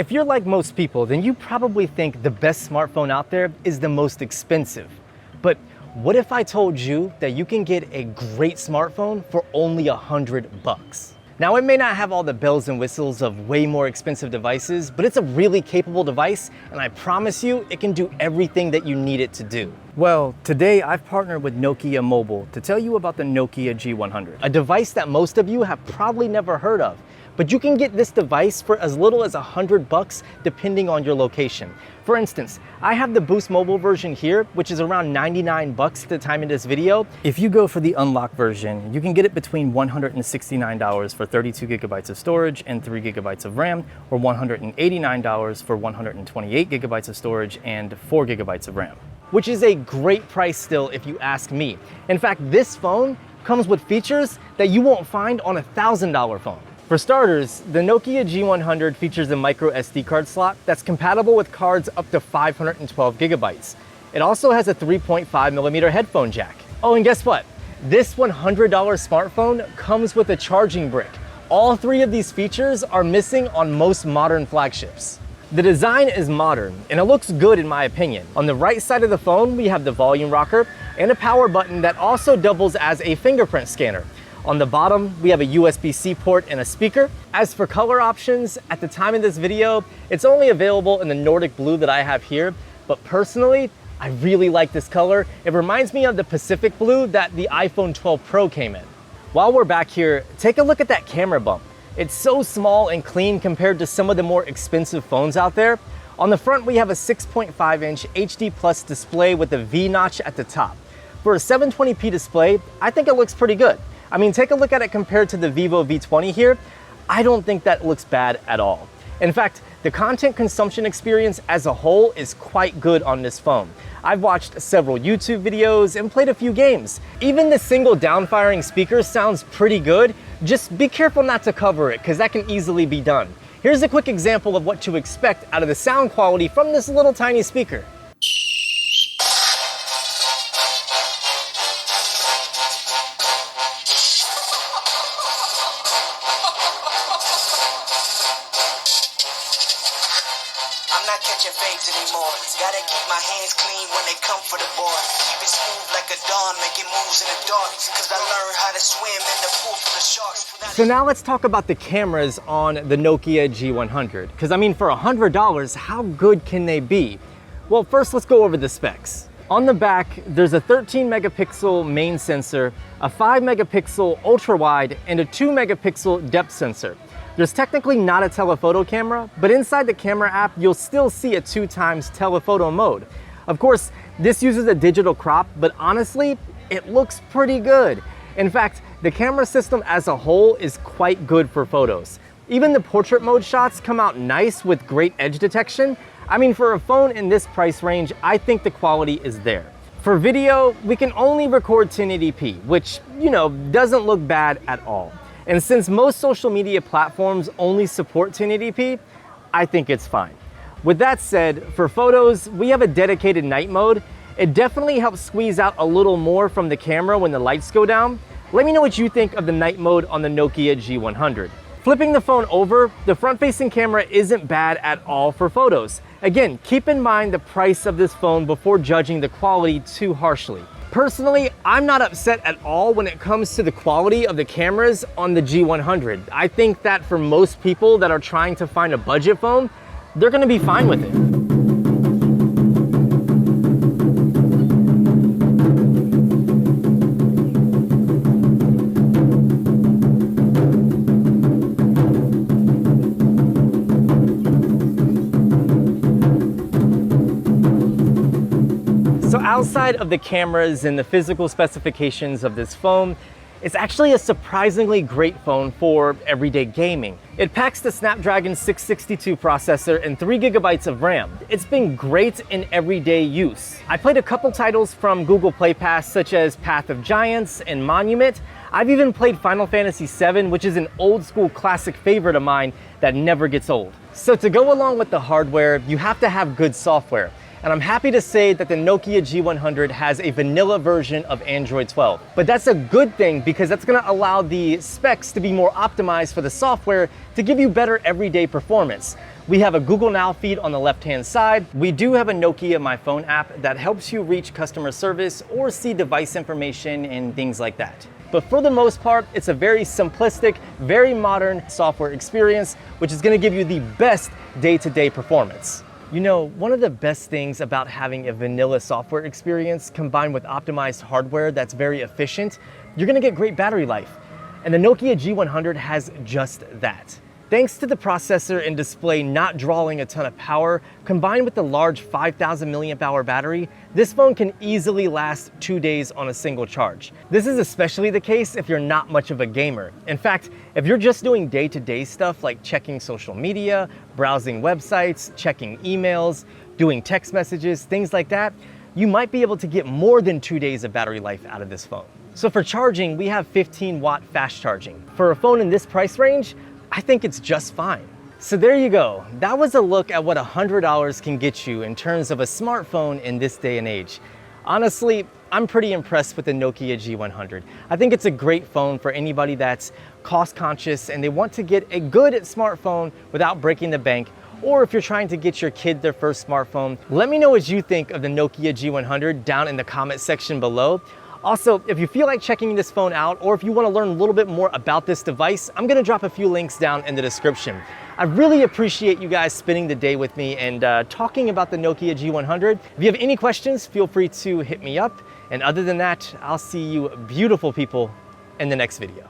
If you're like most people, then you probably think the best smartphone out there is the most expensive. But what if I told you that you can get a great smartphone for only $100? Now, it may not have all the bells and whistles of way more expensive devices, but it's a really capable device, and I promise you, it can do everything that you need it to do. Well, today I've partnered with Nokia Mobile to tell you about the Nokia G100, a device that most of you have probably never heard of. But you can get this device for as little as $100 depending on your location. For instance, I have the Boost Mobile version here, which is around $99 at the time of this video. If you go for the unlocked version, you can get it between $169 for 32 gigabytes of storage and 3 gigabytes of RAM, or $189 for 128 gigabytes of storage and 4 gigabytes of RAM. Which is a great price still if you ask me. In fact, this phone comes with features that you won't find on a $1,000 phone. For starters, the Nokia G100 features a microSD card slot that's compatible with cards up to 512 gigabytes. It also has a 3.5mm headphone jack. Oh, and guess what? This $100 smartphone comes with a charging brick. All three of these features are missing on most modern flagships. The design is modern, and it looks good in my opinion. On the right side of the phone, we have the volume rocker and a power button that also doubles as a fingerprint scanner. On the bottom, we have a USB-C port and a speaker. As for color options, at the time of this video, it's only available in the Nordic blue that I have here, but personally, I really like this color. It reminds me of the Pacific blue that the iPhone 12 Pro came in. While we're back here, take a look at that camera bump. It's so small and clean compared to some of the more expensive phones out there. On the front, we have a 6.5-inch HD Plus display with a V-notch at the top. For a 720p display, I think it looks pretty good. I mean, take a look at it compared to the Vivo V20 here. I don't think that looks bad at all. In fact, the content consumption experience as a whole is quite good on this phone. I've watched several YouTube videos and played a few games. Even the single down-firing speaker sounds pretty good. Just be careful not to cover it, because that can easily be done. Here's a quick example of what to expect out of the sound quality from this little tiny speaker. Catching fades anymore. Gotta keep my hands clean when they come for the board. Keep it smooth like a dawn, making moves in the dark. Cause I learned how to swim in the pool for the sharks. So now let's talk about the cameras on the Nokia G100. Cause I mean, for $100, how good can they be? Well, first let's go over the specs. On the back, there's a 13 megapixel main sensor, a 5 megapixel ultra wide, and a 2 megapixel depth sensor. There's technically not a telephoto camera, but inside the camera app, you'll still see a 2x telephoto mode. Of course, this uses a digital crop, but honestly, it looks pretty good. In fact, the camera system as a whole is quite good for photos. Even the portrait mode shots come out nice with great edge detection. I mean, for a phone in this price range, I think the quality is there. For video, we can only record 1080p, which, doesn't look bad at all. And since most social media platforms only support 1080p, I think it's fine. With that said, for photos, we have a dedicated night mode. It definitely helps squeeze out a little more from the camera when the lights go down. Let me know what you think of the night mode on the Nokia G100. Flipping the phone over, the front-facing camera isn't bad at all for photos. Again, keep in mind the price of this phone before judging the quality too harshly. Personally, I'm not upset at all when it comes to the quality of the cameras on the G100. I think that for most people that are trying to find a budget phone, they're gonna be fine with it. So outside of the cameras and the physical specifications of this phone, it's actually a surprisingly great phone for everyday gaming. It packs the Snapdragon 662 processor and 3 gigabytes of RAM. It's been great in everyday use. I played a couple titles from Google Play Pass such as Path of Giants and Monument. I've even played Final Fantasy VII, which is an old school classic favorite of mine that never gets old. So to go along with the hardware, you have to have good software. And I'm happy to say that the Nokia G100 has a vanilla version of Android 12. But that's a good thing because that's gonna allow the specs to be more optimized for the software to give you better everyday performance. We have a Google Now feed on the left-hand side. We do have a Nokia My Phone app that helps you reach customer service or see device information and things like that. But for the most part, it's a very simplistic, very modern software experience, which is gonna give you the best day-to-day performance. You know, one of the best things about having a vanilla software experience combined with optimized hardware that's very efficient, you're gonna get great battery life. And the Nokia G100 has just that. Thanks to the processor and display not drawing a ton of power, combined with the large 5,000 milliamp hour battery, this phone can easily last 2 days on a single charge. This is especially the case if you're not much of a gamer. In fact, if you're just doing day-to-day stuff like checking social media, browsing websites, checking emails, doing text messages, things like that, you might be able to get more than 2 days of battery life out of this phone. So for charging, we have 15-watt fast charging. For a phone in this price range, I think it's just fine. So there you go. That was a look at what $100 can get you in terms of a smartphone in this day and age. Honestly, I'm pretty impressed with the Nokia G100. I think it's a great phone for anybody that's cost conscious and they want to get a good smartphone without breaking the bank, or if you're trying to get your kid their first smartphone. Let me know what you think of the Nokia G100 down in the comment section below. Also, if you feel like checking this phone out, or if you want to learn a little bit more about this device, I'm going to drop a few links down in the description. I really appreciate you guys spending the day with me and talking about the Nokia G100. If you have any questions, feel free to hit me up. And other than that, I'll see you beautiful people in the next video.